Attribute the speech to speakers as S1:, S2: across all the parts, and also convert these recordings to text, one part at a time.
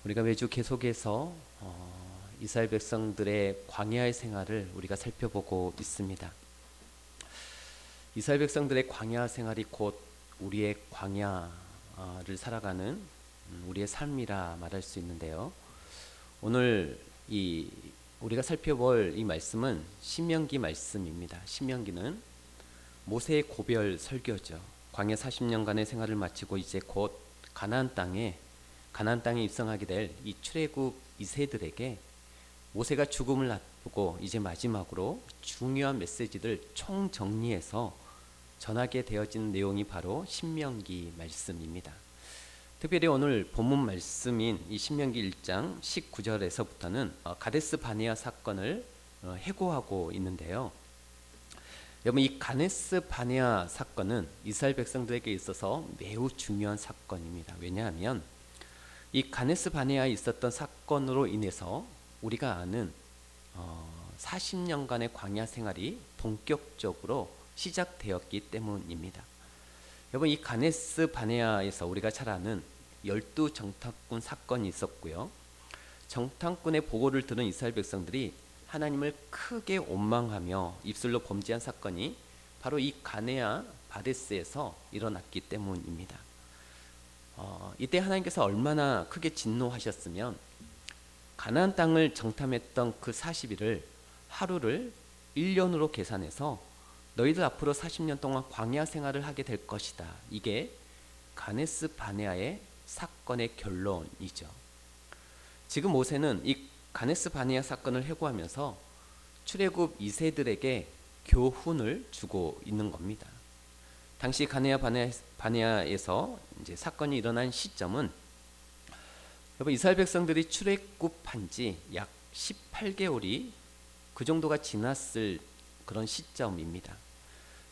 S1: 우리가 매주 계속해서 이스라엘 백성들의 광야의 생활을 우리가 살펴보고 있습니다. 이스라엘 백성들의 광야 생활이 곧 우리의 광야를 살아가는 우리의 삶이라 말할 수 있는데요. 오늘 우리가 살펴볼 이 말씀은 신명기 말씀입니다. 신명기는 모세의 고별 설교죠. 광야 40년간의 생활을 마치고 이제 곧 가나안 땅에 입성하게 될 이 출애굽 2세들에게 모세가 죽음을 앞두고 이제 마지막으로 중요한 메시지를 총정리해서 전하게 되어진 내용이 바로 신명기 말씀입니다. 특별히 오늘 본문 말씀인 이 신명기 1장 19절에서부터는 가데스 바네아 사건을 해고하고 있는데요. 여러분, 이 가데스 바네아 사건은 이스라엘 백성들에게 있어서 매우 중요한 사건입니다. 왜냐하면 이 가데스 바네아에 있었던 사건으로 인해서 우리가 아는 40년간의 광야 생활이 본격적으로 시작되었기 때문입니다. 여러분, 이 가데스 바네아에서 우리가 잘 아는 12정탐꾼 사건이 있었고요. 정탐꾼의 보고를 들은 이스라엘 백성들이 하나님을 크게 원망하며 입술로 범죄한 사건이 바로 이 가네아 바데스에서 일어났기 때문입니다. 이때 하나님께서 얼마나 크게 진노하셨으면 가나안 땅을 정탐했던 그 40일을 하루를 1년으로 계산해서 너희들 앞으로 40년 동안 광야 생활을 하게 될 것이다. 이게 가데스 바네아의 사건의 결론이죠. 지금 모세는 이 가데스 바네아 사건을 해고하면서 출애굽 2세들에게 교훈을 주고 있는 겁니다. 당시 바네아에서 이제 사건이 일어난 시점은 여러분, 이스라엘 백성들이 출애굽한 지 약 18개월이 그 정도가 지났을 그런 시점입니다.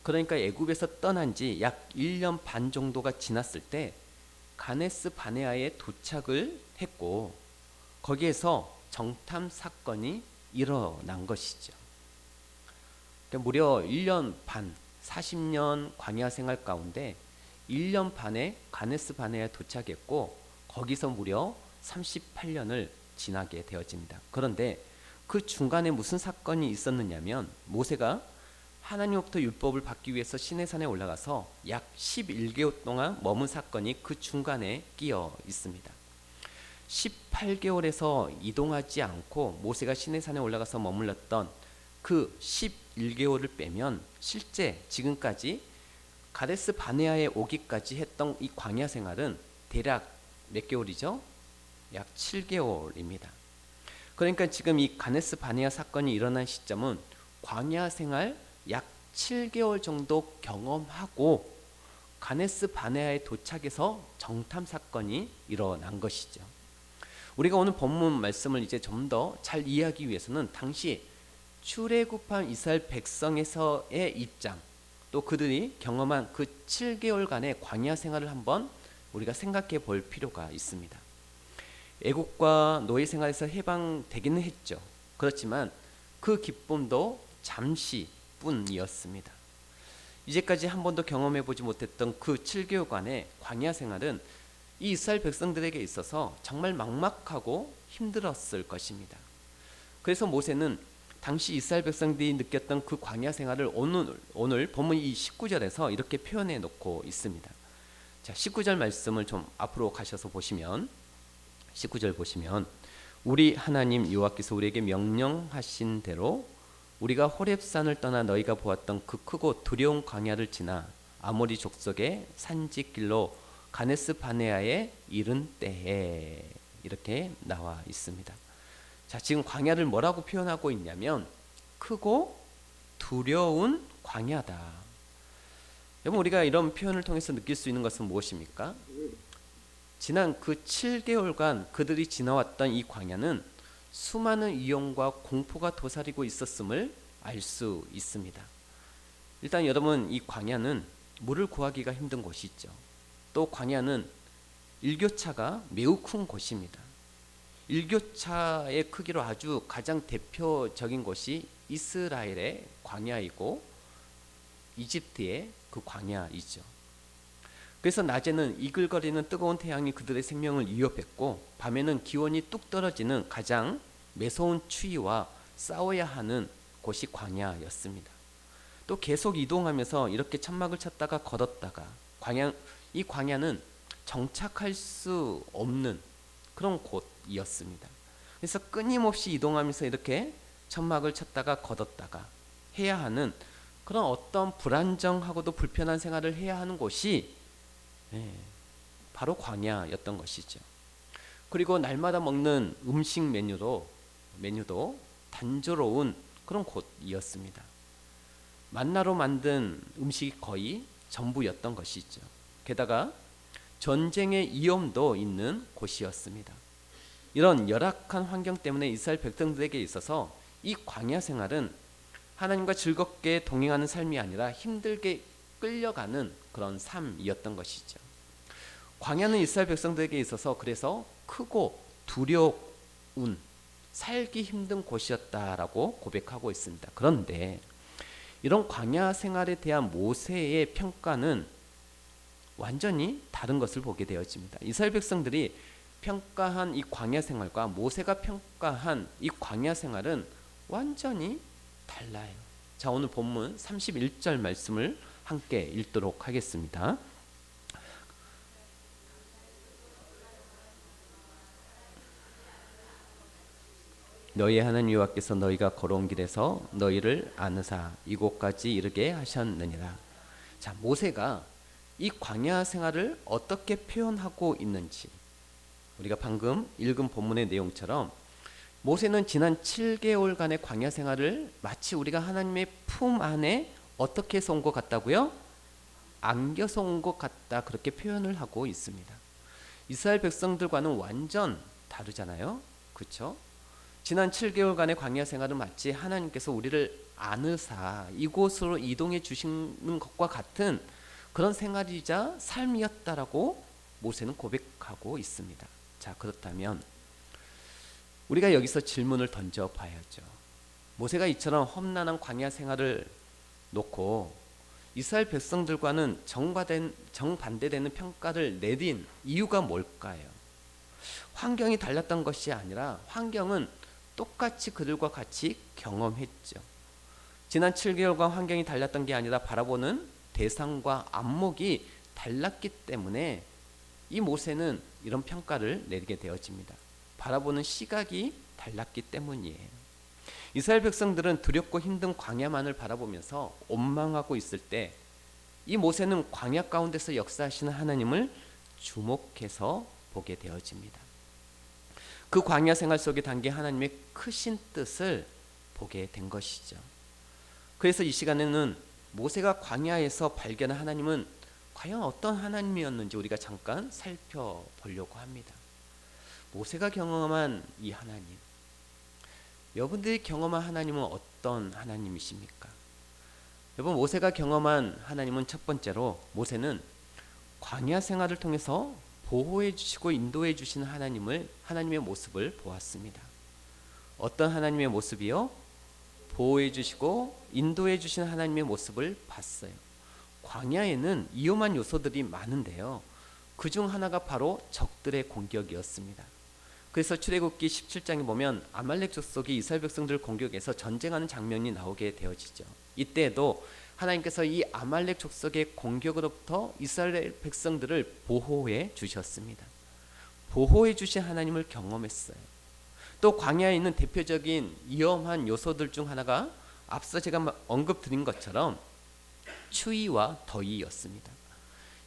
S1: 그러니까 애굽에서 떠난 지 약 1년 반 정도가 지났을 때 가데스 바네아에 도착을 했고 거기에서 정탐 사건이 일어난 것이죠. 그러니까 무려 1년 반, 40년 광야 생활 가운데 1년 반에 가데스 바네아에 도착했고 거기서 무려 38년을 지나게 되어집니다. 그런데 그 중간에 무슨 사건이 있었느냐면 모세가 하나님으로부터 율법을 받기 위해서 시내산에 올라가서 약 11개월 동안 머문 사건이 그 중간에 끼어 있습니다. 18개월에서 이동하지 않고 모세가 시내산에 올라가서 머물렀던 그 11개월을 빼면 실제 지금까지 가데스 바네아에 오기까지 했던 이 광야 생활은 대략 몇 개월이죠? 약 7개월입니다. 그러니까 지금 이 가데스 바네아 사건이 일어난 시점은 광야 생활 약 7개월 정도 경험하고 가데스 바네아에 도착해서 정탐 사건이 일어난 것이죠. 우리가 오늘 본문 말씀을 이제 좀 더 잘 이해하기 위해서는 당시 출애굽한 이스라엘 백성에서의 입장, 또 그들이 경험한 그 7개월간의 광야 생활을 한번 우리가 생각해 볼 필요가 있습니다. 애국과 노예 생활에서 해방되기는 했죠. 그렇지만 그 기쁨도 잠시뿐이었습니다. 이제까지 한 번도 경험해 보지 못했던 그 7개월간의 광야 생활은 이 이스라엘 백성들에게 있어서 정말 막막하고 힘들었을 것입니다. 그래서 모세는 당시 이스라엘 백성들이 느꼈던 그 광야 생활을 오늘 본문 이 19절에서 이렇게 표현해 놓고 있습니다. 자, 19절 말씀을 좀 앞으로 가셔서 보시면 19절 보시면 우리 하나님 여호와께서 우리에게 명령하신 대로 우리가 호렙산을 떠나 너희가 보았던 그 크고 두려운 광야를 지나 아모리 족속의 산지길로 가데스 바네아에 이른 때에 이렇게 나와 있습니다. 자, 지금 광야를 뭐라고 표현하고 있냐면 크고 두려운 광야다. 여러분, 우리가 이런 표현을 통해서 느낄 수 있는 것은 무엇입니까? 지난 그 7개월간 그들이 지나왔던 이 광야는 수많은 위험과 공포가 도사리고 있었음을 알 수 있습니다. 일단 여러분, 이 광야는 물을 구하기가 힘든 곳이 있죠. 또 광야는 일교차가 매우 큰 곳입니다. 일교차의 크기로 아주 가장 대표적인 곳이 이스라엘의 광야이고 이집트의 그 광야이죠. 그래서 낮에는 이글거리는 뜨거운 태양이 그들의 생명을 위협했고 밤에는 기온이 뚝 떨어지는 가장 매서운 추위와 싸워야 하는 곳이 광야였습니다. 또 계속 이동하면서 이렇게 천막을 쳤다가 걷었다가 이 광야는 정착할 수 없는 그런 곳이었습니다. 그래서 끊임없이 이동하면서 이렇게 천막을 쳤다가 걷었다가 해야 하는 그런 어떤 불안정하고도 불편한 생활을 해야 하는 곳이 바로 광야였던 것이죠. 그리고 날마다 먹는 음식 메뉴도 단조로운 그런 곳이었습니다. 만나로 만든 음식이 거의 전부였던 것이죠. 게다가 전쟁의 위험도 있는 곳이었습니다. 이런 열악한 환경 때문에 이스라엘 백성들에게 있어서 이 광야 생활은 하나님과 즐겁게 동행하는 삶이 아니라 힘들게 끌려가는 그런 삶이었던 것이죠. 광야는 이스라엘 백성들에게 있어서 그래서 크고 두려운 살기 힘든 곳이었다라고 고백하고 있습니다. 그런데 이런 광야 생활에 대한 모세의 평가는 완전히 다른 것을 보게 되어집니다. 이스라엘 백성들이 평가한 이 광야 생활과 모세가 평가한 이 광야 생활은 완전히 달라요. 자, 오늘 본문 31절 말씀을 함께 읽도록 하겠습니다. 너희 하나님 여호와께서 너희가 걸어온 길에서 너희를 안으사 이곳까지 이르게 하셨느니라. 자, 모세가 이 광야 생활을 어떻게 표현하고 있는지 우리가 방금 읽은 본문의 내용처럼 모세는 지난 7개월간의 광야 생활을 마치 우리가 하나님의 품 안에 어떻게 해서 온 것 같다고요? 안겨서 온 것 같다, 그렇게 표현을 하고 있습니다. 이스라엘 백성들과는 완전 다르잖아요, 그렇죠? 지난 7개월간의 광야 생활은 마치 하나님께서 우리를 안으사 이곳으로 이동해 주시는 것과 같은 그런 생활이자 삶이었다라고 모세는 고백하고 있습니다. 자, 그렇다면 우리가 여기서 질문을 던져봐야죠. 모세가 이처럼 험난한 광야 생활을 놓고 이스라엘 백성들과는 정반대되는 평가를 내린 이유가 뭘까요? 환경이 달랐던 것이 아니라 환경은 똑같이 그들과 같이 경험했죠. 지난 7개월간 환경이 달랐던 게 아니라 바라보는 대상과 안목이 달랐기 때문에 이 모세는 이런 평가를 내리게 되어집니다. 바라보는 시각이 달랐기 때문이에요. 이스라엘 백성들은 두렵고 힘든 광야만을 바라보면서 원망하고 있을 때 이 모세는 광야 가운데서 역사하시는 하나님을 주목해서 보게 되어집니다. 그 광야 생활 속에 담긴 하나님의 크신 뜻을 보게 된 것이죠. 그래서 이 시간에는 모세가 광야에서 발견한 하나님은 과연 어떤 하나님이었는지 우리가 잠깐 살펴보려고 합니다. 모세가 경험한 이 하나님, 여러분들이 경험한 하나님은 어떤 하나님이십니까? 여러분, 모세가 경험한 하나님은 첫 번째로 모세는 광야 생활을 통해서 보호해 주시고 인도해 주시는 하나님의 모습을 보았습니다. 어떤 하나님의 모습이요? 보호해 주시고 인도해 주시는 하나님의 모습을 봤어요. 광야에는 위험한 요소들이 많은데요, 그중 하나가 바로 적들의 공격이었습니다. 그래서 출애굽기 17장에 보면 아말렉 족속이 이스라엘 백성들을 공격해서 전쟁하는 장면이 나오게 되어지죠. 이때에도 하나님께서 이 아말렉 족속의 공격으로부터 이스라엘 백성들을 보호해 주셨습니다. 보호해 주신 하나님을 경험했어요. 또 광야에 있는 대표적인 위험한 요소들 중 하나가 앞서 제가 언급드린 것처럼 추위와 더위였습니다.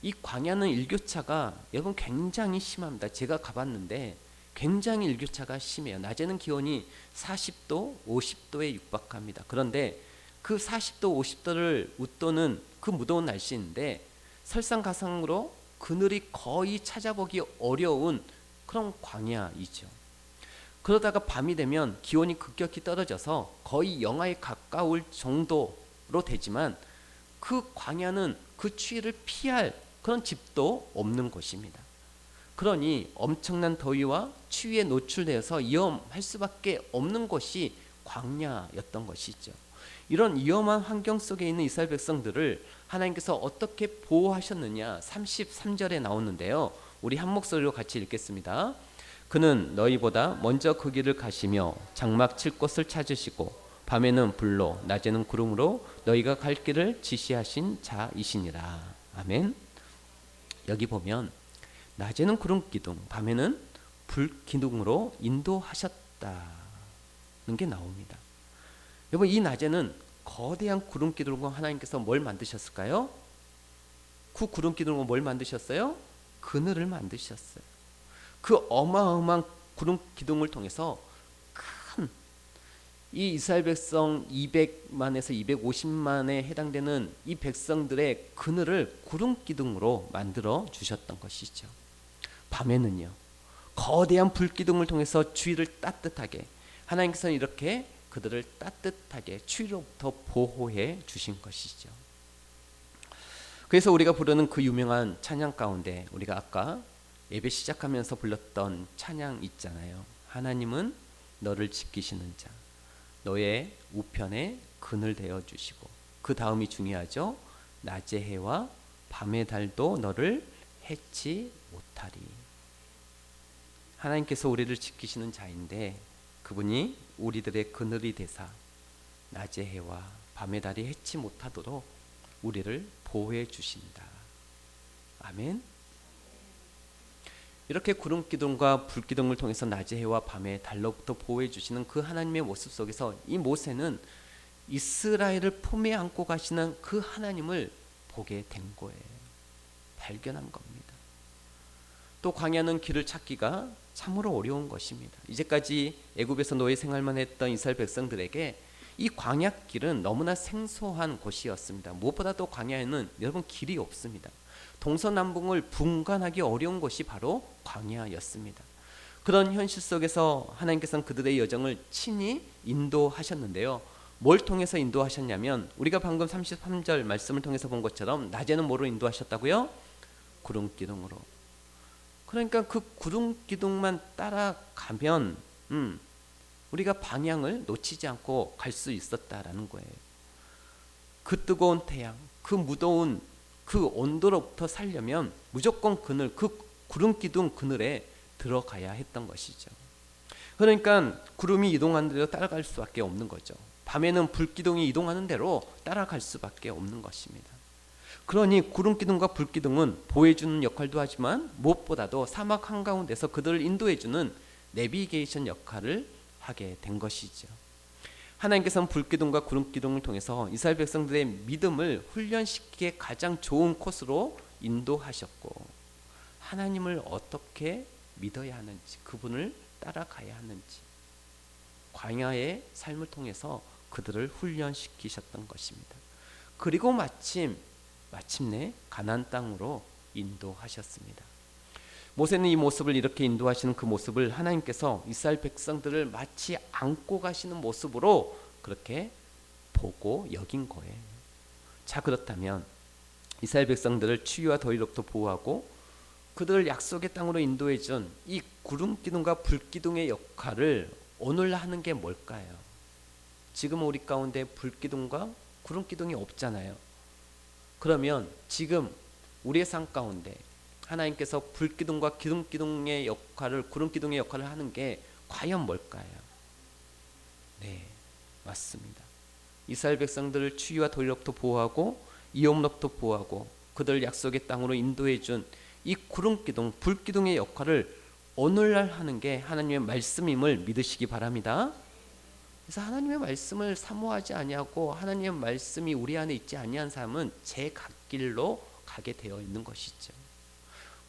S1: 이 광야는 일교차가 여러분 굉장히 심합니다. 제가 가봤는데 굉장히 일교차가 심해요. 낮에는 기온이 40도, 50도에 육박합니다. 그런데 그 40도, 50도를 웃도는 그 무더운 날씨인데 설상가상으로 그늘이 거의 찾아보기 어려운 그런 광야이죠. 그러다가 밤이 되면 기온이 급격히 떨어져서 거의 영하에 가까울 정도로 되지만 그 광야는 그 추위를 피할 그런 집도 없는 곳입니다. 그러니 엄청난 더위와 추위에 노출되어서 위험할 수밖에 없는 곳이 광야였던 것이죠. 이런 위험한 환경 속에 있는 이스라엘 백성들을 하나님께서 어떻게 보호하셨느냐 33절에 나오는데요. 우리 한 목소리로 같이 읽겠습니다. 그는 너희보다 먼저 그 길을 가시며 장막 칠 곳을 찾으시고 밤에는 불로 낮에는 구름으로 너희가 갈 길을 지시하신 자이시니라. 아멘. 여기 보면 낮에는 구름 기둥, 밤에는 불 기둥으로 인도하셨다는 게 나옵니다. 여러분, 이 낮에는 거대한 구름 기둥으로 하나님께서 뭘 만드셨을까요? 그 구름 기둥으로 뭘 만드셨어요? 그늘을 만드셨어요. 그 어마어마한 구름 기둥을 통해서 큰 이 이스라엘 백성 200만에서 250만에 해당되는 이 백성들의 그늘을 구름 기둥으로 만들어 주셨던 것이죠. 밤에는요, 거대한 불 기둥을 통해서 주위를 따뜻하게, 하나님께서는 이렇게 그들을 따뜻하게 추위로부터 보호해 주신 것이죠. 그래서 우리가 부르는 그 유명한 찬양 가운데 우리가 아까 예배 시작하면서 불렀던 찬양 있잖아요. 하나님은 너를 지키시는 자, 너의 우편에 그늘 되어 주시고, 그 다음이 중요하죠. 낮의 해와 밤의 달도 너를 해치 못하리. 하나님께서 우리를 지키시는 자인데 그분이 우리들의 그늘이 되사 낮의 해와 밤의 달이 해치 못하도록 우리를 보호해 주신다. 아멘. 이렇게 구름 기둥과 불 기둥을 통해서 낮의 해와 밤의 달로부터 보호해 주시는 그 하나님의 모습 속에서 이 모세는 이스라엘을 품에 안고 가시는 그 하나님을 보게 된 거예요. 발견한 겁니다. 또 광야는 길을 찾기가 참으로 어려운 것입니다. 이제까지 애굽에서 노예 생활만 했던 이스라엘 백성들에게 이 광야길은 너무나 생소한 곳이었습니다. 무엇보다도 광야에는 여러분 길이 없습니다. 동서남북을 분간하기 어려운 곳이 바로 광야였습니다. 그런 현실 속에서 하나님께서는 그들의 여정을 친히 인도하셨는데요. 뭘 통해서 인도하셨냐면 우리가 방금 33절 말씀을 통해서 본 것처럼 낮에는 뭐로 인도하셨다고요? 구름 기둥으로. 그러니까 그 구름 기둥만 따라가면 우리가 방향을 놓치지 않고 갈 수 있었다라는 거예요. 그 뜨거운 태양, 그 무더운 그 온도로부터 살려면 무조건 그늘, 그 구름 기둥 그늘에 들어가야 했던 것이죠. 그러니까 구름이 이동하는 대로 따라갈 수밖에 없는 거죠. 밤에는 불기둥이 이동하는 대로 따라갈 수밖에 없는 것입니다. 그러니 구름 기둥과 불 기둥은 보호해주는 역할도 하지만 무엇보다도 사막 한가운데서 그들을 인도해주는 내비게이션 역할을 하게 된 것이죠. 하나님께서는 불기둥과 구름기둥을 통해서 이스라엘 백성들의 믿음을 훈련시키기에 가장 좋은 코스로 인도하셨고, 하나님을 어떻게 믿어야 하는지, 그분을 따라가야 하는지 광야의 삶을 통해서 그들을 훈련시키셨던 것입니다. 그리고 마침내 가나안 땅으로 인도하셨습니다. 모세는 이 모습을 이렇게 인도하시는 그 모습을 하나님께서 이스라엘 백성들을 마치 안고 가시는 모습으로 그렇게 보고 여긴 거예요. 자, 그렇다면 이스라엘 백성들을 추위와 더위로부터 보호하고 그들을 약속의 땅으로 인도해 준 이 구름 기둥과 불 기둥의 역할을 오늘 하는 게 뭘까요? 지금 우리 가운데 불 기둥과 구름 기둥이 없잖아요. 그러면 지금 우리의 삶 가운데 하나님께서 불기둥과 기둥의 역할을, 구름기둥의 역할을 하는 게 과연 뭘까요? 네, 맞습니다. 이스라엘 백성들을 추위와 더위로부터 보호하고 위험로부터 보호하고 그들을 약속의 땅으로 인도해 준 이 구름기둥, 불기둥의 역할을 오늘날 하는 게 하나님의 말씀임을 믿으시기 바랍니다. 그래서 하나님의 말씀을 사모하지 아니하고 하나님의 말씀이 우리 안에 있지 아니한 사람은 제 갓길로 가게 되어 있는 것이죠.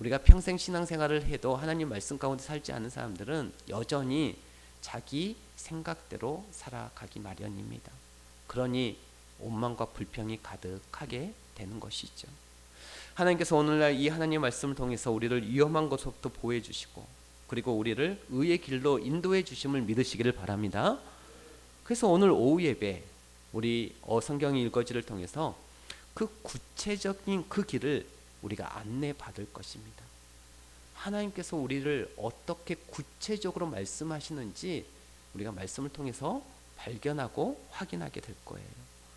S1: 우리가 평생 신앙생활을 해도 하나님 말씀 가운데 살지 않은 사람들은 여전히 자기 생각대로 살아가기 마련입니다. 그러니 원망과 불평이 가득하게 되는 것이죠. 하나님께서 오늘날 이 하나님의 말씀을 통해서 우리를 위험한 것부터 보호해 주시고 그리고 우리를 의의 길로 인도해 주심을 믿으시기를 바랍니다. 그래서 오늘 오후 예배 우리 성경 읽어지를 통해서 그 구체적인 그 길을 우리가 안내받을 것입니다. 하나님께서 우리를 어떻게 구체적으로 말씀하시는지 우리가 말씀을 통해서 발견하고 확인하게 될 거예요.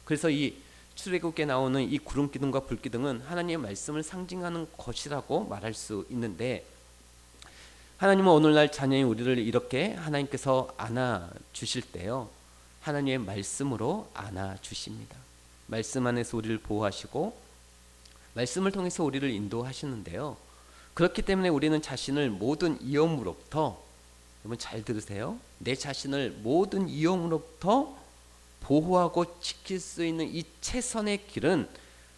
S1: 그래서 이 출애굽기에 나오는 이 구름 기둥과 불 기둥은 하나님의 말씀을 상징하는 것이라고 말할 수 있는데, 하나님은 오늘날 자녀인 우리를 이렇게 하나님께서 안아 주실 때요, 하나님의 말씀으로 안아 주십니다. 말씀 안에서 우리를 보호하시고 말씀을 통해서 우리를 인도하시는데요, 그렇기 때문에 우리는 자신을 모든 위험으로부터, 여러분 잘 들으세요, 내 자신을 모든 위험으로부터 보호하고 지킬 수 있는 이 최선의 길은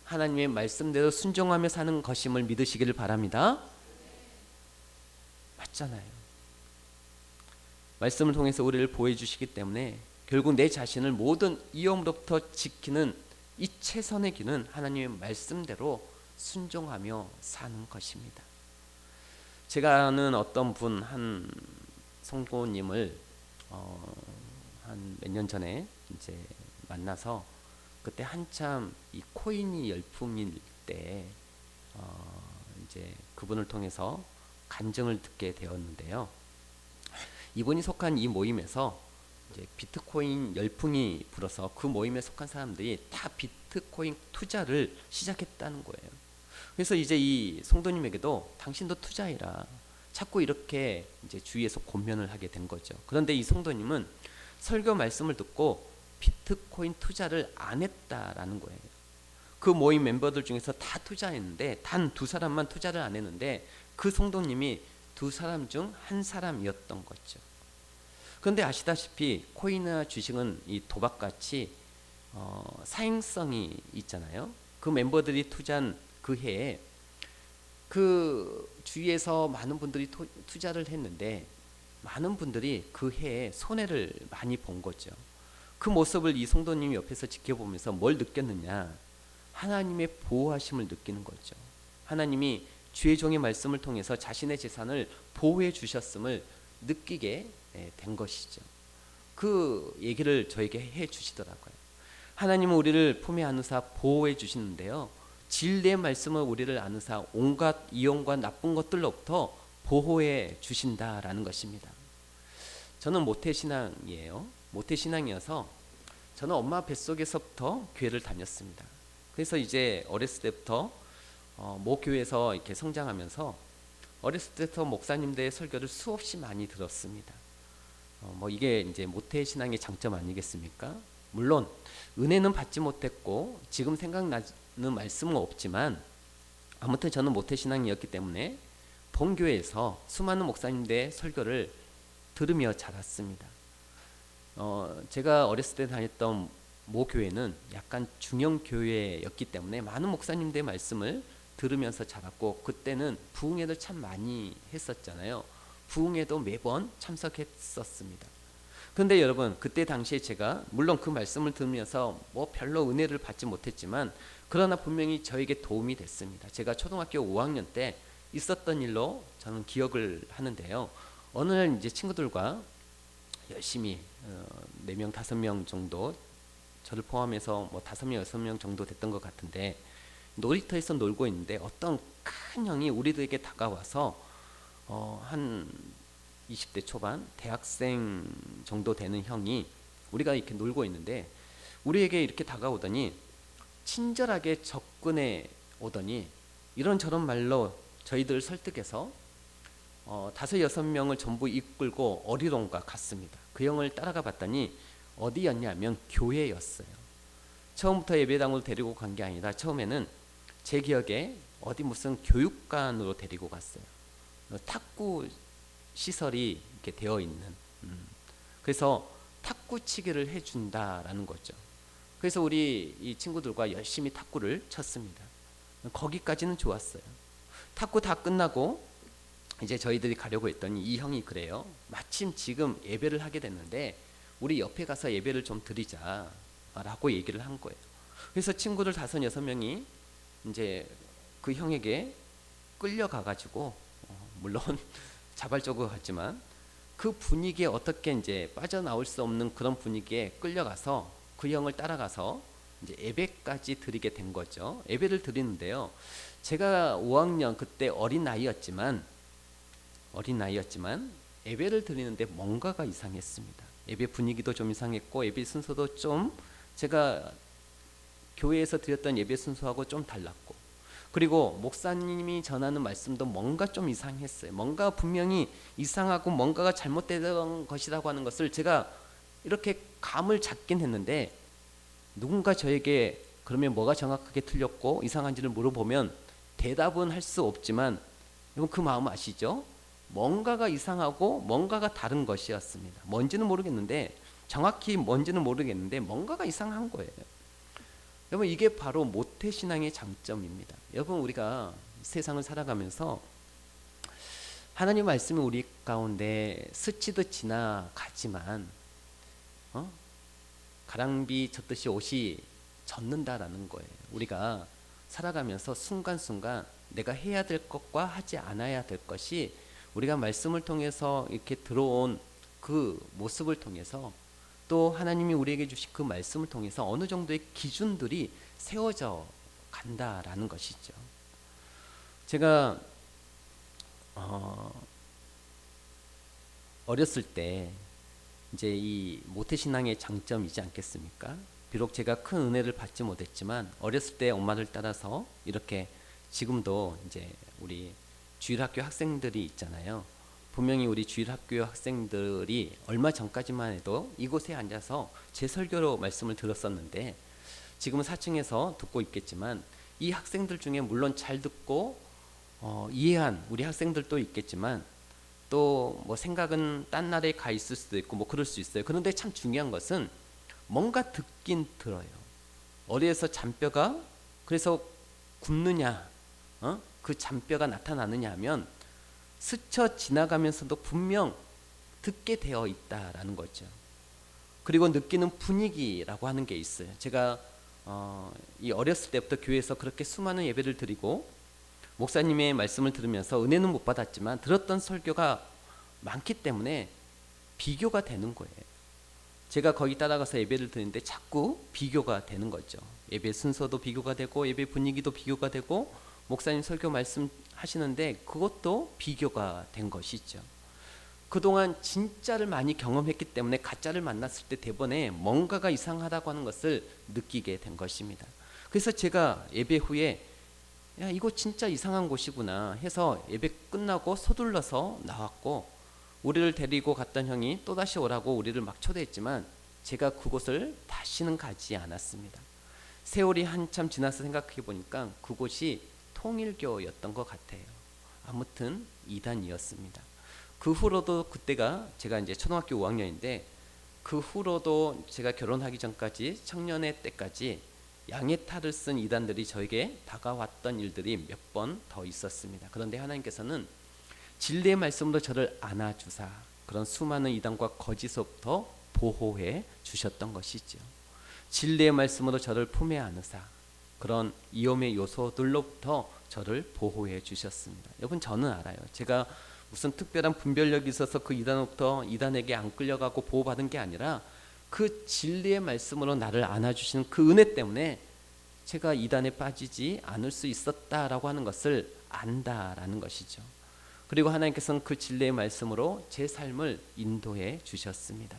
S1: 하나님의 말씀대로 순종하며 사는 것임을 믿으시기를 바랍니다. 맞잖아요. 말씀을 통해서 우리를 보호해 주시기 때문에 결국 내 자신을 모든 위험으로부터 지키는 이 최선의 길은 하나님의 말씀대로 순종하며 사는 것입니다. 제가 아는 어떤 분, 한 성도님을 한 몇 년 전에 이제 만나서, 그때 한참 이 코인이 열풍일 때 이제 그분을 통해서 간증을 듣게 되었는데요. 이분이 속한 이 모임에서 이제 비트코인 열풍이 불어서 그 모임에 속한 사람들이 다 비트코인 투자를 시작했다는 거예요. 그래서 이제 이 성도님에게도 당신도 투자해라, 자꾸 이렇게 이제 주위에서 권면을 하게 된 거죠. 그런데 이 성도님은 설교 말씀을 듣고 비트코인 투자를 안 했다라는 거예요. 그 모임 멤버들 중에서 다 투자했는데 단 2사람만 투자를 안 했는데 그 성도님이 2사람 중 한 사람이었던 거죠. 그런데 아시다시피 코인이나 주식은 이 도박같이 사행성이 있잖아요. 그 멤버들이 투자한 그 해에 그 주위에서 많은 분들이 투자를 했는데 많은 분들이 그 해에 손해를 많이 본 거죠. 그 모습을 이 성도님이 옆에서 지켜보면서 뭘 느꼈느냐, 하나님의 보호하심을 느끼는 거죠. 하나님이 주의 종의 말씀을 통해서 자신의 재산을 보호해 주셨음을 느끼게 된 것이죠. 그 얘기를 저에게 해 주시더라고요. 하나님은 우리를 품에 안으사 보호해 주시는데요, 진리의 말씀을 우리를 안으사 온갖 이용과 나쁜 것들로부터 보호해 주신다라는 것입니다. 저는 모태신앙이에요. 모태신앙이어서 저는 엄마 뱃속에서부터 교회를 다녔습니다. 그래서 이제 어렸을 때부터 모교회에서 이렇게 성장하면서 어렸을 때부터 목사님들의 설교를 수없이 많이 들었습니다. 뭐 이게 이제 모태신앙의 장점 아니겠습니까? 물론 은혜는 받지 못했고 지금 생각나는 말씀은 없지만, 아무튼 저는 모태신앙이었기 때문에 본교회에서 수많은 목사님들의 설교를 들으며 자랐습니다. 제가 어렸을 때 다녔던 모교회는 약간 중형교회였기 때문에 많은 목사님들의 말씀을 들으면서 자랐고, 그때는 부흥회를 참 많이 했었잖아요. 부흥회도 매번 참석했었습니다. 그런데 여러분, 그때 당시에 제가 물론 그 말씀을 들으면서 뭐 별로 은혜를 받지 못했지만, 그러나 분명히 저에게 도움이 됐습니다. 제가 초등학교 5학년 때 있었던 일로 저는 기억을 하는데요. 어느 날 이제 친구들과 열심히 4명, 5명 정도, 저를 포함해서 뭐 5명, 6명 정도 됐던 것 같은데, 놀이터에서 놀고 있는데 어떤 큰 형이 우리들에게 다가와서 한 20대 초반 대학생 정도 되는 형이, 우리가 이렇게 놀고 있는데 우리에게 이렇게 다가오더니 친절하게 접근해 오더니 이런저런 말로 저희들 설득해서 5, 6명을 전부 이끌고 어디론가 갔습니다. 그 형을 따라가 봤더니 어디였냐면 교회였어요. 처음부터 예배당으로 데리고 간 게 아니라 처음에는 제 기억에 어디 무슨 교육관으로 데리고 갔어요. 탁구 시설이 이렇게 되어 있는, 그래서 탁구 치기를 해준다라는 거죠. 그래서 우리 이 친구들과 열심히 탁구를 쳤습니다. 거기까지는 좋았어요. 탁구 다 끝나고 이제 저희들이 가려고 했더니 이 형이 그래요. 마침 지금 예배를 하게 됐는데 우리 옆에 가서 예배를 좀 드리자 라고 얘기를 한 거예요. 그래서 친구들 5, 6명이 이제 그 형에게 끌려가 가지고 물론 자발적으로 갔지만 그 분위기에 어떻게 이제 빠져나올 수 없는 그런 분위기에 끌려가서 그 형을 따라가서 이제 예배까지 드리게 된 거죠. 예배를 드리는데요, 제가 5학년 그때 어린 나이였지만 예배를 드리는데 뭔가가 이상했습니다. 예배 분위기도 좀 이상했고 예배 순서도 좀 제가 교회에서 드렸던 예배 순서하고 좀 달랐고, 그리고 목사님이 전하는 말씀도 뭔가 좀 이상했어요. 뭔가 분명히 이상하고 뭔가가 잘못되던 것이라고 하는 것을 제가 이렇게 감을 잡긴 했는데, 누군가 저에게 그러면 뭐가 정확하게 틀렸고 이상한지를 물어보면 대답은 할 수 없지만, 여러분 그 마음 아시죠? 뭔가가 이상하고 뭔가가 다른 것이었습니다. 뭔지는 모르겠는데, 정확히 뭔지는 모르겠는데 뭔가가 이상한 거예요. 여러분 이게 바로 모태신앙의 장점입니다. 여러분 우리가 세상을 살아가면서 하나님 말씀이 우리 가운데 스치듯 지나가지만 가랑비 젖듯이 옷이 젖는다라는 거예요. 우리가 살아가면서 순간순간 내가 해야 될 것과 하지 않아야 될 것이 우리가 말씀을 통해서 이렇게 들어온 그 모습을 통해서, 또 하나님이 우리에게 주신 그 말씀을 통해서 어느 정도의 기준들이 세워져 간다라는 것이죠. 제가 어렸을 때 이제 이 모태신앙의 장점이지 않겠습니까? 비록 제가 큰 은혜를 받지 못했지만 어렸을 때 엄마를 따라서 이렇게, 지금도 이제 우리 주일학교 학생들이 있잖아요. 분명히 우리 주일학교 학생들이 얼마 전까지만 해도 이곳에 앉아서 제 설교로 말씀을 들었었는데, 지금은 4층에서 듣고 있겠지만 이 학생들 중에 물론 잘 듣고 이해한 우리 학생들도 있겠지만, 또 뭐 생각은 딴 나라에 가 있을 수도 있고 뭐 그럴 수 있어요. 그런데 참 중요한 것은 뭔가 듣긴 들어요. 어디에서 잔뼈가 그래서 굽느냐, 그 잔뼈가 나타나느냐 하면 스쳐 지나가면서도 분명 듣게 되어 있다라는 거죠. 그리고 느끼는 분위기라고 하는 게 있어요. 제가 이 어렸을 때부터 교회에서 그렇게 수많은 예배를 드리고 목사님의 말씀을 들으면서 은혜는 못 받았지만 들었던 설교가 많기 때문에 비교가 되는 거예요. 제가 거기 따라가서 예배를 드리는데 자꾸 비교가 되는 거죠. 예배 순서도 비교가 되고 예배 분위기도 비교가 되고 목사님 설교 말씀하시는데 그것도 비교가 된 것이죠. 그동안 진짜를 많이 경험했기 때문에 가짜를 만났을 때 대번에 뭔가가 이상하다고 하는 것을 느끼게 된 것입니다. 그래서 제가 예배 후에 야 이거 진짜 이상한 곳이구나 해서 예배 끝나고 서둘러서 나왔고, 우리를 데리고 갔던 형이 또다시 오라고 우리를 막 초대했지만 제가 그곳을 다시는 가지 않았습니다. 세월이 한참 지나서 생각해 보니까 그곳이 통일교였던 것 같아요. 아무튼 이단이었습니다. 그 후로도, 그때가 제가 이제 초등학교 5학년인데 그 후로도 제가 결혼하기 전까지 청년의 때까지 양의 탈을 쓴 이단들이 저에게 다가왔던 일들이 몇 번 더 있었습니다. 그런데 하나님께서는 진리의 말씀으로 저를 안아주사 그런 수많은 이단과 거짓으로부터 보호해 주셨던 것이죠. 진리의 말씀으로 저를 품에 안으사 그런 위험의 요소들로부터 저를 보호해 주셨습니다. 여러분 저는 알아요. 제가 무슨 특별한 분별력이 있어서 그 이단으로부터 이단에게 안 끌려가고 보호받은 게 아니라 그 진리의 말씀으로 나를 안아주시는 그 은혜 때문에 제가 이단에 빠지지 않을 수 있었다라고 하는 것을 안다라는 것이죠. 그리고 하나님께서는 그 진리의 말씀으로 제 삶을 인도해 주셨습니다.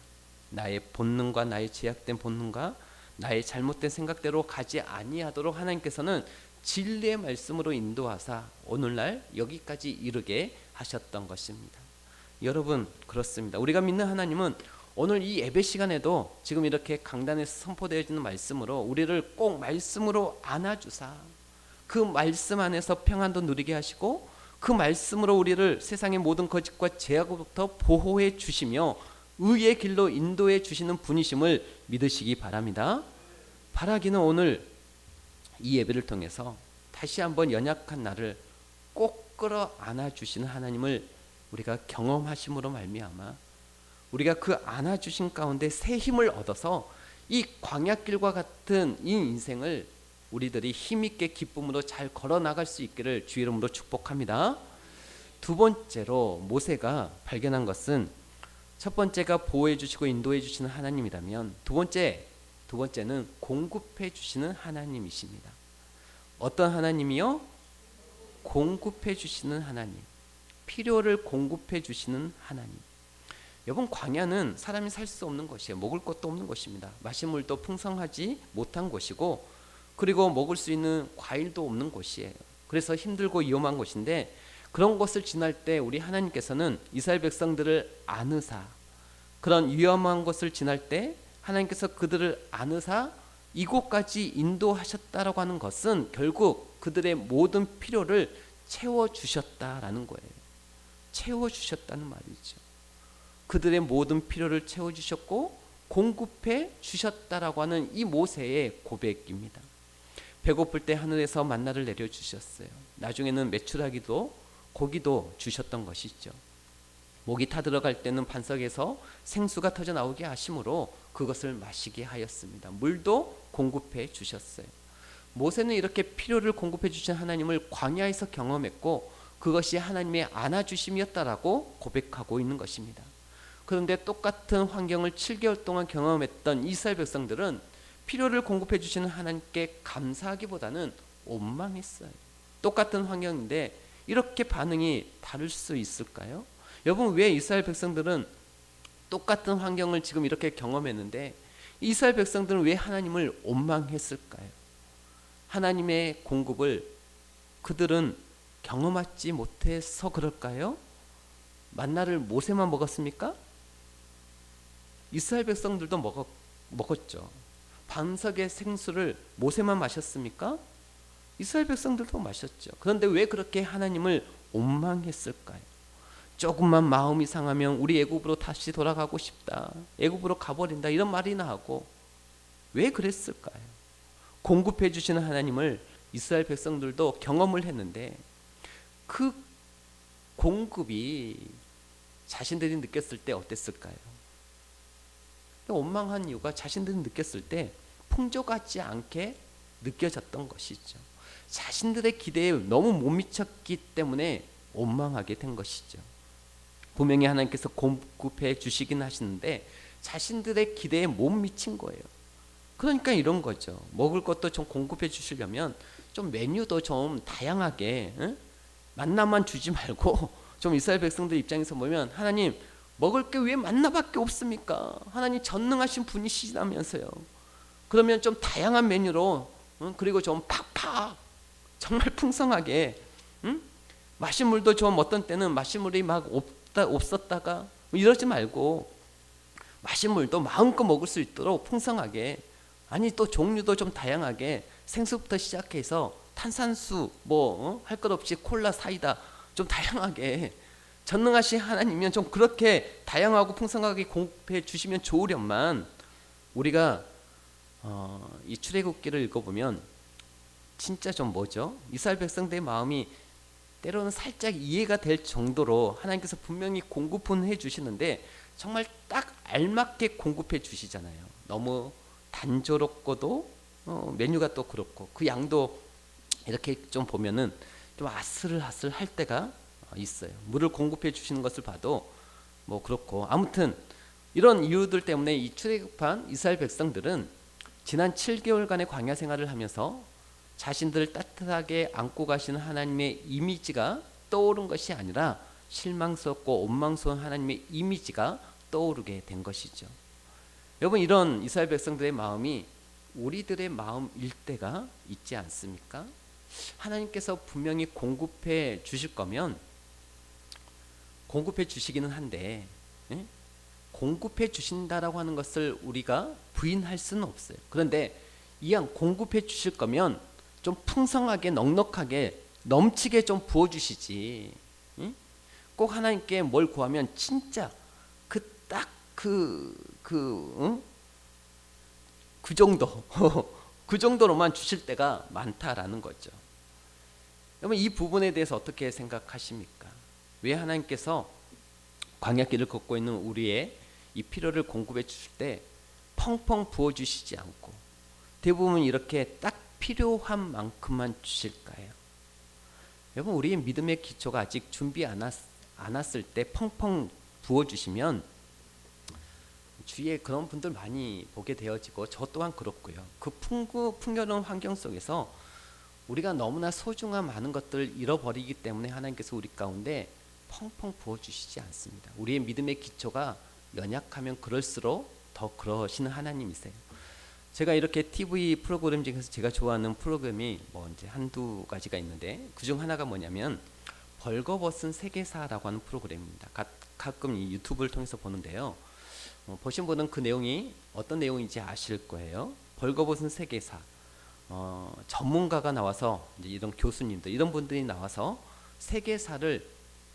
S1: 나의 본능과 나의 제약된 본능과 나의 잘못된 생각대로 가지 아니하도록 하나님께서는 진리의 말씀으로 인도하사 오늘날 여기까지 이르게 하셨던 것입니다. 여러분 그렇습니다. 우리가 믿는 하나님은 오늘 이 예배 시간에도 지금 이렇게 강단에서 선포되어지는 말씀으로 우리를 꼭 말씀으로 안아주사 그 말씀 안에서 평안도 누리게 하시고 그 말씀으로 우리를 세상의 모든 거짓과 제약으로부터 보호해 주시며 의의 길로 인도해 주시는 분이심을 믿으시기 바랍니다. 바라기는 오늘 이 예배를 통해서 다시 한번 연약한 나를 꼭 끌어 안아주시는 하나님을 우리가 경험하심으로 말미암아 우리가 그 안아주신 가운데 새 힘을 얻어서 이 광야길과 같은 이 인생을 우리들이 힘있게 기쁨으로 잘 걸어나갈 수 있기를 주의 이름으로 축복합니다. 두 번째로 모세가 발견한 것은 첫 번째가 보호해 주시고 인도해 주시는 하나님이라면 두 번째는 공급해 주시는 하나님이십니다. 어떤 하나님이요? 공급해 주시는 하나님, 필요를 공급해 주시는 하나님. 여러분, 광야는 사람이 살 수 없는 곳이에요. 먹을 것도 없는 곳입니다. 마실 물도 풍성하지 못한 곳이고, 그리고 먹을 수 있는 과일도 없는 곳이에요. 그래서 힘들고 위험한 곳인데, 그런 곳을 지날 때 우리 하나님께서는 이스라엘 백성들을 안으사, 그런 위험한 곳을 지날 때 하나님께서 그들을 안으사 이곳까지 인도하셨다라고 하는 것은 결국 그들의 모든 필요를 채워주셨다라는 거예요. 채워주셨다는 말이죠. 그들의 모든 필요를 채워주셨고 공급해 주셨다라고 하는 이 모세의 고백입니다. 배고플 때 하늘에서 만나를 내려주셨어요. 나중에는 메추라기도 고기도 주셨던 것이죠. 목이 타들어갈 때는 반석에서 생수가 터져 나오게 하심으로 그것을 마시게 하였습니다. 물도 공급해 주셨어요. 모세는 이렇게 필요를 공급해 주신 하나님을 광야에서 경험했고 그것이 하나님의 안아주심이었다라고 고백하고 있는 것입니다. 그런데 똑같은 환경을 7개월 동안 경험했던 이스라엘 백성들은 필요를 공급해 주시는 하나님께 감사하기보다는 원망했어요. 똑같은 환경인데 이렇게 반응이 다를 수 있을까요? 여러분, 왜 이스라엘 백성들은 똑같은 환경을 지금 이렇게 경험했는데 이스라엘 백성들은 왜 하나님을 원망했을까요? 하나님의 공급을 그들은 경험하지 못해서 그럴까요? 만나를 모세만 먹었습니까? 이스라엘 백성들도 먹었죠. 반석의 생수를 모세만 마셨습니까? 이스라엘 백성들도 마셨죠. 그런데 왜 그렇게 하나님을 원망했을까요? 조금만 마음이 상하면 우리 애굽으로 다시 돌아가고 싶다, 애굽으로 가버린다, 이런 말이나 하고 왜 그랬을까요? 공급해 주시는 하나님을 이스라엘 백성들도 경험을 했는데 그 공급이 자신들이 느꼈을 때 어땠을까요? 원망한 이유가 자신들이 느꼈을 때 풍족하지 않게 느껴졌던 것이죠. 자신들의 기대에 너무 못 미쳤기 때문에 원망하게 된 것이죠. 분명히 하나님께서 공급해 주시긴 하시는데 자신들의 기대에 못 미친 거예요. 그러니까 이런 거죠. 먹을 것도 좀 공급해 주시려면 좀 메뉴도 좀 다양하게, 만나만 주지 말고 좀 이스라엘 백성들 입장에서 보면 하나님 먹을 게 왜 만나밖에 없습니까? 하나님 전능하신 분이시라면서요. 그러면 좀 다양한 메뉴로, 그리고 좀 팍팍 정말 풍성하게, 마실 물도 좀 어떤 때는 마실 물이 막 없었다가 이러지 말고 마실 물도 마음껏 먹을 수 있도록 풍성하게, 아니 또 종류도 좀 다양하게 생수부터 시작해서 탄산수 할 것 없이 콜라 사이다 좀 다양하게, 전능하신 하나님이면 좀 그렇게 다양하고 풍성하게 공급해 주시면 좋으련만 우리가 이 출애굽기를 읽어보면 진짜 좀 이스라엘 백성들의 마음이 때로는 살짝 이해가 될 정도로 하나님께서 분명히 공급은 해주시는데 정말 딱 알맞게 공급해 주시잖아요. 너무 단조롭고도 메뉴가 또 그렇고 그 양도 이렇게 좀 보면은 좀 아슬아슬 할 때가 있어요. 물을 공급해 주시는 것을 봐도 그렇고, 아무튼 이런 이유들 때문에 이 출애굽한 이스라엘 백성들은 지난 7개월간의 광야 생활을 하면서 자신들을 따뜻하게 안고 가시는 하나님의 이미지가 떠오른 것이 아니라 실망스럽고 원망스러운 하나님의 이미지가 떠오르게 된 것이죠. 여러분, 이런 이스라엘 백성들의 마음이 우리들의 마음일 때가 있지 않습니까? 하나님께서 분명히 공급해 주실 거면 공급해 주시기는 한데, 공급해 주신다라고 하는 것을 우리가 부인할 수는 없어요. 그런데 이왕 공급해 주실 거면 좀 풍성하게 넉넉하게 넘치게 좀 부어주시지, 꼭 하나님께 뭘 구하면 진짜 그 정도 그 정도로만 주실 때가 많다라는 거죠. 여러분, 이 부분에 대해서 어떻게 생각하십니까? 왜 하나님께서 광야길을 걷고 있는 우리의 이 필요를 공급해 주실 때 펑펑 부어주시지 않고 대부분 이렇게 딱 필요한 만큼만 주실까요? 여러분, 우리의 믿음의 기초가 아직 준비 않았을 때 펑펑 부어주시면 주위에 그런 분들 많이 보게 되어지고 저 또한 그렇고요. 그 풍요로운 환경 속에서 우리가 너무나 소중한 많은 것들을 잃어버리기 때문에 하나님께서 우리 가운데 펑펑 부어주시지 않습니다. 우리의 믿음의 기초가 연약하면 그럴수록 더 그러시는 하나님이세요. 제가 이렇게 TV 프로그램 중에서 제가 좋아하는 프로그램이 뭐 이제 한두 가지가 있는데, 그중 하나가 뭐냐면 벌거벗은 세계사라고 하는 프로그램입니다. 가끔 이 유튜브를 통해서 보는데요. 보신 분은 그 내용이 어떤 내용인지 아실 거예요. 벌거벗은 세계사. 전문가가 나와서 이제 이런 교수님들 이런 분들이 나와서 세계사를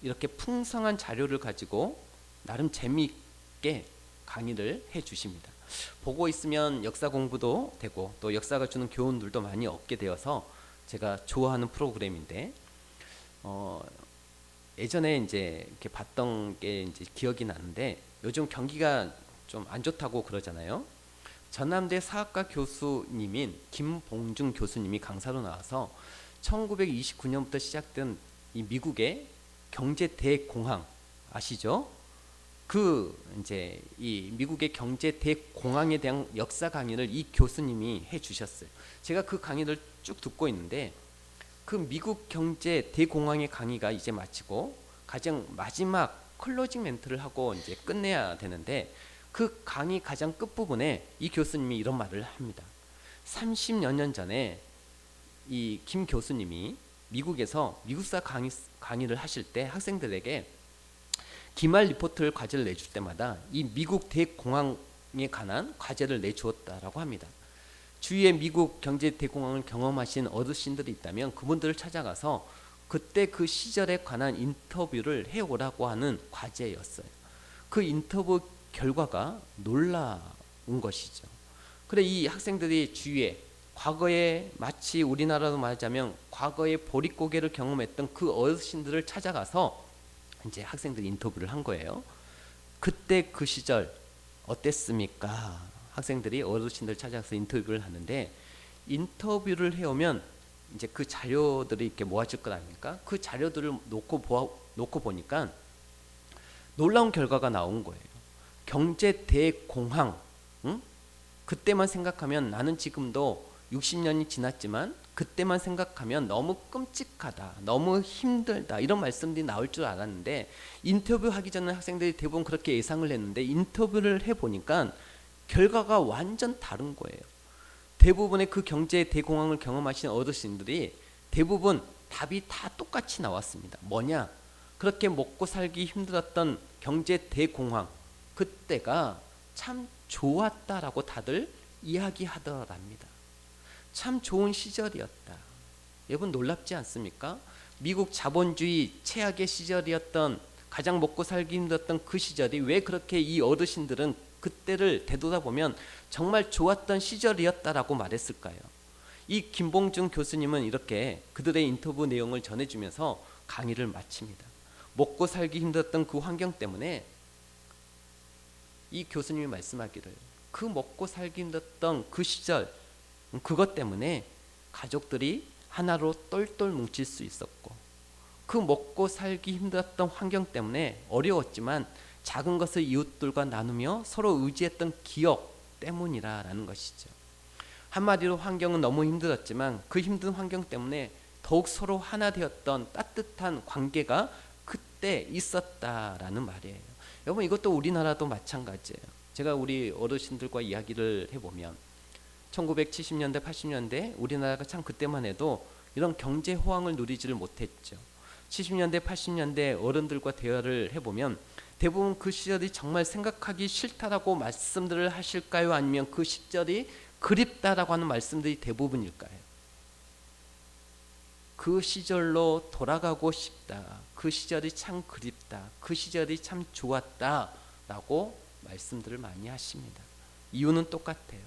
S1: 이렇게 풍성한 자료를 가지고 나름 재미있게 강의를 해 주십니다. 보고 있으면 역사 공부도 되고 또 역사가 주는 교훈들도 많이 얻게 되어서 제가 좋아하는 프로그램인데, 예전에 이제 이렇게 봤던 게 이제 기억이 나는데, 요즘 경기가 좀 안 좋다고 그러잖아요. 전남대 사학과 교수님인 김봉중 교수님이 강사로 나와서 1929년부터 시작된 이 미국의 경제 대공황 아시죠? 그 이제 이 미국의 경제 대공황에 대한 역사 강의를 이 교수님이 해 주셨어요. 제가 그 강의를 쭉 듣고 있는데, 그 미국 경제 대공황의 강의가 이제 마치고 가장 마지막 클로징 멘트를 하고 이제 끝내야 되는데, 그 강의 가장 끝부분에 이 교수님이 이런 말을 합니다. 30여 년 전에 이 김 교수님이 미국에서 미국사 강의를 하실 때 학생들에게 기말 리포트를 과제를 내줄 때마다 이 미국 대공황에 관한 과제를 내주었다라고 합니다. 주위에 미국 경제 대공황을 경험하신 어르신들이 있다면 그분들을 찾아가서 그때 그 시절에 관한 인터뷰를 해오라고 하는 과제였어요. 그 인터뷰 결과가 놀라운 것이죠. 그래 이 학생들이 주위에 과거에 마치 우리나라로 말하자면 과거에 보릿고개를 경험했던 그 어르신들을 찾아가서 이제 학생들이 인터뷰를 한 거예요. 그때 그 시절 어땠습니까? 학생들이 어르신들 찾아가서 인터뷰를 하는데, 인터뷰를 해오면 이제 그 자료들이 이렇게 모아질 것 아닙니까? 그 자료들을 놓고 보니까 놀라운 결과가 나온 거예요. 경제 대공황, 응? 그때만 생각하면 나는 지금도 60년이 지났지만 그때만 생각하면 너무 끔찍하다, 너무 힘들다 이런 말씀들이 나올 줄 알았는데, 인터뷰하기 전에 학생들이 대부분 그렇게 예상을 했는데 인터뷰를 해보니까 결과가 완전 다른 거예요. 대부분의 그 경제 대공황을 경험하신 어르신들이 대부분 답이 다 똑같이 나왔습니다. 뭐냐? 그렇게 먹고 살기 힘들었던 경제 대공황, 그때가 참 좋았다라고 다들 이야기하더랍니다. 참 좋은 시절이었다. 여러분 놀랍지 않습니까? 미국 자본주의 최악의 시절이었던, 가장 먹고 살기 힘들었던 그 시절이 왜 그렇게 이 어르신들은 그때를 되돌아보면 정말 좋았던 시절이었다라고 말했을까요? 이 김봉중 교수님은 이렇게 그들의 인터뷰 내용을 전해주면서 강의를 마칩니다. 먹고 살기 힘들었던 그 환경 때문에 이 교수님이 말씀하기를, 그 먹고 살기 힘들었던 그 시절, 그것 때문에 가족들이 하나로 똘똘 뭉칠 수 있었고, 그 먹고 살기 힘들었던 환경 때문에 어려웠지만 작은 것을 이웃들과 나누며 서로 의지했던 기억 때문이라는 것이죠. 한마디로 환경은 너무 힘들었지만 그 힘든 환경 때문에 더욱 서로 하나 되었던 따뜻한 관계가 그때 있었다라는 말이에요. 여러분 이것도 우리나라도 마찬가지예요. 제가 우리 어르신들과 이야기를 해보면 1970년대 80년대 우리나라가 참 그때만 해도 이런 경제 호황을 누리지를 못했죠. 70년대 80년대 어른들과 대화를 해보면 대부분 그 시절이 정말 생각하기 싫다라고 말씀들을 하실까요? 아니면 그 시절이 그립다라고 하는 말씀들이 대부분일까요? 그 시절로 돌아가고 싶다, 그 시절이 참 그립다, 그 시절이 참 좋았다 라고 말씀들을 많이 하십니다. 이유는 똑같아요.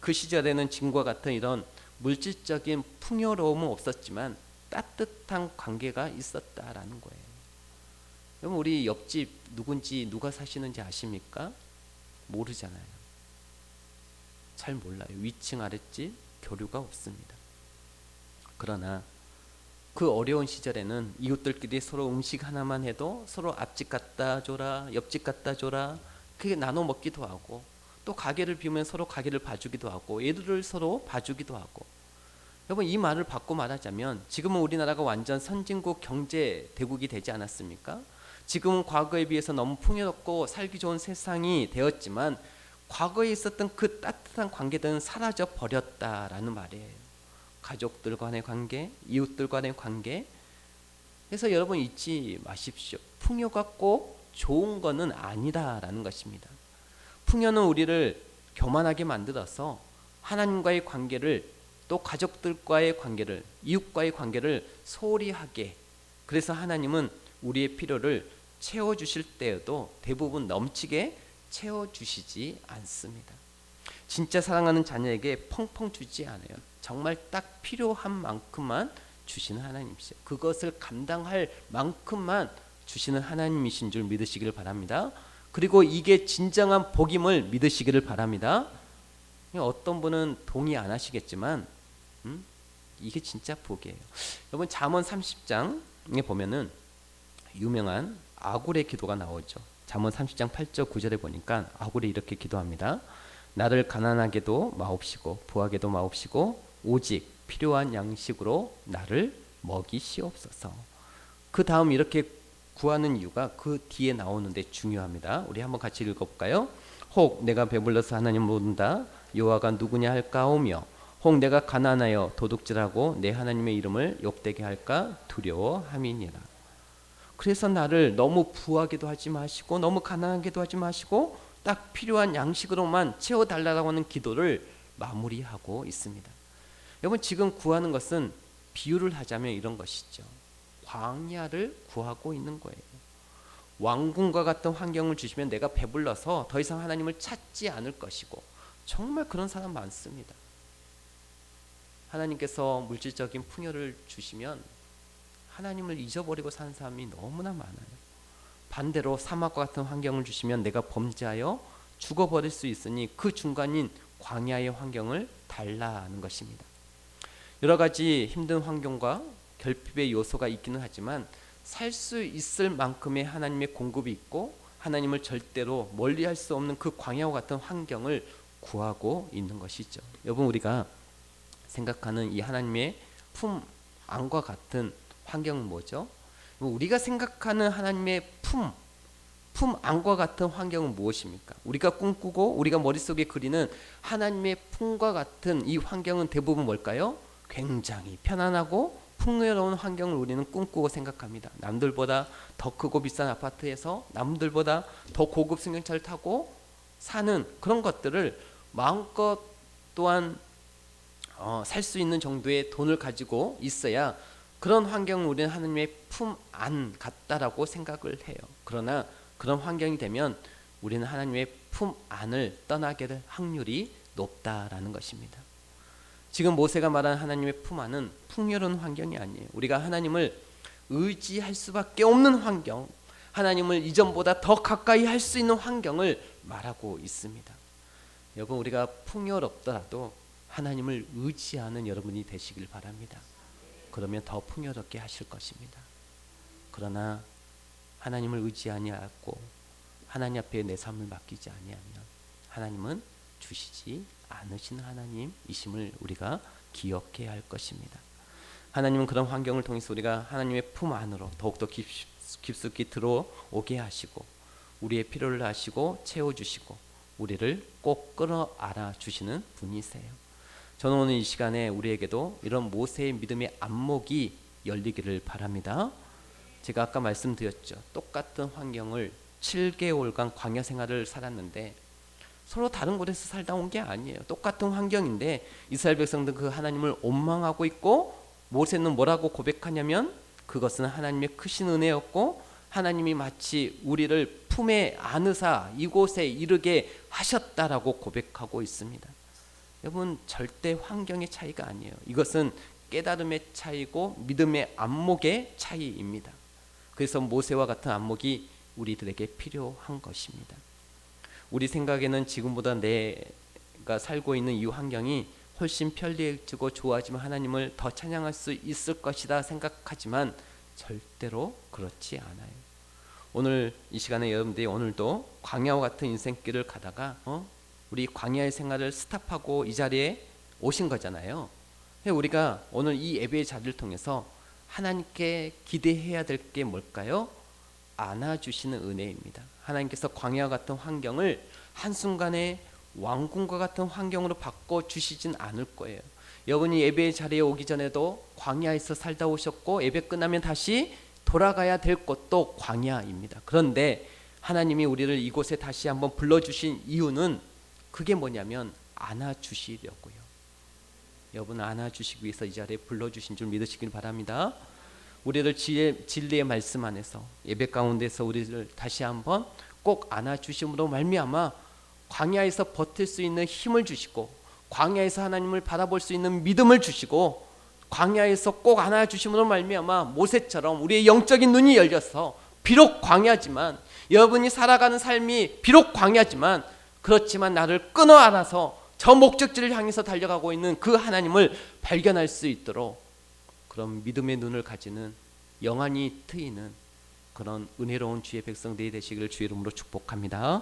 S1: 그 시절에는 지금과 같은 이런 물질적인 풍요로움은 없었지만 따뜻한 관계가 있었다라는 거예요. 여러분 우리 옆집 누군지 누가 사시는지 아십니까? 모르잖아요. 잘 몰라요. 위층 아랫집 교류가 없습니다. 그러나 그 어려운 시절에는 이웃들끼리 서로 음식 하나만 해도 서로 앞집 갖다 줘라, 옆집 갖다 줘라, 그게 나눠 먹기도 하고, 또 가게를 비우면 서로 가게를 봐주기도 하고, 애들을 서로 봐주기도 하고. 여러분 이 말을 바꿔 말하자면 지금은 우리나라가 완전 선진국 경제 대국이 되지 않았습니까? 지금은 과거에 비해서 너무 풍요롭고 살기 좋은 세상이 되었지만 과거에 있었던 그 따뜻한 관계들은 사라져 버렸다라는 말이에요. 가족들 간의 관계, 이웃들 간의 관계. 그래서 여러분 잊지 마십시오. 풍요가 꼭 좋은 것은 아니다라는 것입니다. 풍요는 우리를 교만하게 만들어서 하나님과의 관계를, 또 가족들과의 관계를, 이웃과의 관계를 소홀히 하게, 그래서 하나님은 우리의 필요를 채워주실 때에도 대부분 넘치게 채워주시지 않습니다. 진짜 사랑하는 자녀에게 펑펑 주지 않아요. 정말 딱 필요한 만큼만 주시는 하나님이시죠. 그것을 감당할 만큼만 주시는 하나님이신 줄 믿으시기를 바랍니다. 그리고 이게 진정한 복임을 믿으시기를 바랍니다. 어떤 분은 동의 안 하시겠지만 이게 진짜 복이에요. 여러분 잠언 30장에 보면은 유명한 아굴의 기도가 나오죠. 잠언 30장 8절 9절에 보니까 아굴이 이렇게 기도합니다. 나를 가난하게도 마옵시고 부하게도 마옵시고 오직 필요한 양식으로 나를 먹이시옵소서. 그 다음 이렇게 구하는 이유가 그 뒤에 나오는데 중요합니다. 우리 한번 같이 읽어볼까요? 혹 내가 배불러서 하나님을 모른다 여호와가 누구냐 할까오며 혹 내가 가난하여 도둑질하고 내 하나님의 이름을 욕되게 할까 두려워함이니라. 그래서 나를 너무 부하게도 하지 마시고 너무 가난하게도 하지 마시고 딱 필요한 양식으로만 채워달라고 하는 기도를 마무리하고 있습니다. 여러분 지금 구하는 것은 비유를 하자면 이런 것이죠. 광야를 구하고 있는 거예요. 왕궁과 같은 환경을 주시면 내가 배불러서 더 이상 하나님을 찾지 않을 것이고, 정말 그런 사람 많습니다. 하나님께서 물질적인 풍요를 주시면 하나님을 잊어버리고 사는 사람이 너무나 많아요. 반대로 사막과 같은 환경을 주시면 내가 범죄하여 죽어버릴 수 있으니 그 중간인 광야의 환경을 달라는 것입니다. 여러 가지 힘든 환경과 결핍의 요소가 있기는 하지만 살 수 있을 만큼의 하나님의 공급이 있고 하나님을 절대로 멀리할 수 없는 그 광야와 같은 환경을 구하고 있는 것이죠. 여러분 우리가 생각하는 이 하나님의 품 안과 같은 환경은 뭐죠? 우리가 생각하는 하나님의 품 안과 같은 환경은 무엇입니까? 우리가 꿈꾸고 우리가 머릿속에 그리는 하나님의 품과 같은 이 환경은 대부분 뭘까요? 굉장히 편안하고 풍요로운 환경을 우리는 꿈꾸고 생각합니다. 남들보다 더 크고 비싼 아파트에서 남들보다 더 고급 승용차를 타고 사는 그런 것들을 마음껏 또한 살 수 있는 정도의 돈을 가지고 있어야 그런 환경을 우리는 하나님의 품 안 같다라고 생각을 해요. 그러나 그런 환경이 되면 우리는 하나님의 품 안을 떠나게 될 확률이 높다라는 것입니다. 지금 모세가 말한 하나님의 품 안은 풍요로운 환경이 아니에요. 우리가 하나님을 의지할 수밖에 없는 환경, 하나님을 이전보다 더 가까이 할 수 있는 환경을 말하고 있습니다. 여러분 우리가 풍요롭더라도 하나님을 의지하는 여러분이 되시길 바랍니다. 그러면 더 풍요롭게 하실 것입니다. 그러나 하나님을 의지 아니하고 하나님 앞에 내 삶을 맡기지 아니하면 하나님은 주시지 않으시는 하나님이심을 우리가 기억해야 할 것입니다. 하나님은 그런 환경을 통해서 우리가 하나님의 품 안으로 더욱더 깊숙이 들어오게 하시고 우리의 필요를 아시고 채워주시고 우리를 꼭 끌어안아 주시는 분이세요. 저는 오늘 이 시간에 우리에게도 이런 모세의 믿음의 안목이 열리기를 바랍니다. 제가 아까 말씀드렸죠. 똑같은 환경을 7개월간 광야 생활을 살았는데 서로 다른 곳에서 살다 온 게 아니에요. 똑같은 환경인데 이스라엘 백성들 그 하나님을 원망하고 있고 모세는 뭐라고 고백하냐면 그것은 하나님의 크신 은혜였고 하나님이 마치 우리를 품에 안으사 이곳에 이르게 하셨다라고 고백하고 있습니다. 여러분 절대 환경의 차이가 아니에요. 이것은 깨달음의 차이고 믿음의 안목의 차이입니다. 그래서 모세와 같은 안목이 우리들에게 필요한 것입니다. 우리 생각에는 지금보다 내가 살고 있는 이 환경이 훨씬 편리해지고 좋아지면 하나님을 더 찬양할 수 있을 것이다 생각하지만 절대로 그렇지 않아요. 오늘 이 시간에 여러분들이 오늘도 광야와 같은 인생길을 가다가 우리 광야의 생활을 스탑하고 이 자리에 오신 거잖아요. 우리가 오늘 이 예배의 자리를 통해서 하나님께 기대해야 될 게 뭘까요? 안아주시는 은혜입니다. 하나님께서 광야와 같은 환경을 한순간에 왕궁과 같은 환경으로 바꿔주시진 않을 거예요. 여러분이 예배 자리에 오기 전에도 광야에서 살다 오셨고 예배 끝나면 다시 돌아가야 될 곳도 광야입니다. 그런데 하나님이 우리를 이곳에 다시 한번 불러주신 이유는 그게 뭐냐면 안아주시려고요. 여러분 안아주시기 위해서 이 자리에 불러주신 줄 믿으시길 바랍니다. 우리를 진리의 말씀 안에서 예배 가운데서 우리를 다시 한번 꼭 안아주심으로 말미암아 광야에서 버틸 수 있는 힘을 주시고 광야에서 하나님을 바라볼 수 있는 믿음을 주시고 광야에서 꼭 안아주심으로 말미암아 모세처럼 우리의 영적인 눈이 열려서 비록 광야지만 여러분이 살아가는 삶이 비록 광야지만 그렇지만 나를 끊어 안아서 저 목적지를 향해서 달려가고 있는 그 하나님을 발견할 수 있도록 그런 믿음의 눈을 가지는 영안이 트이는 그런 은혜로운 주의 백성들이 되시기를 주의 이름으로 축복합니다.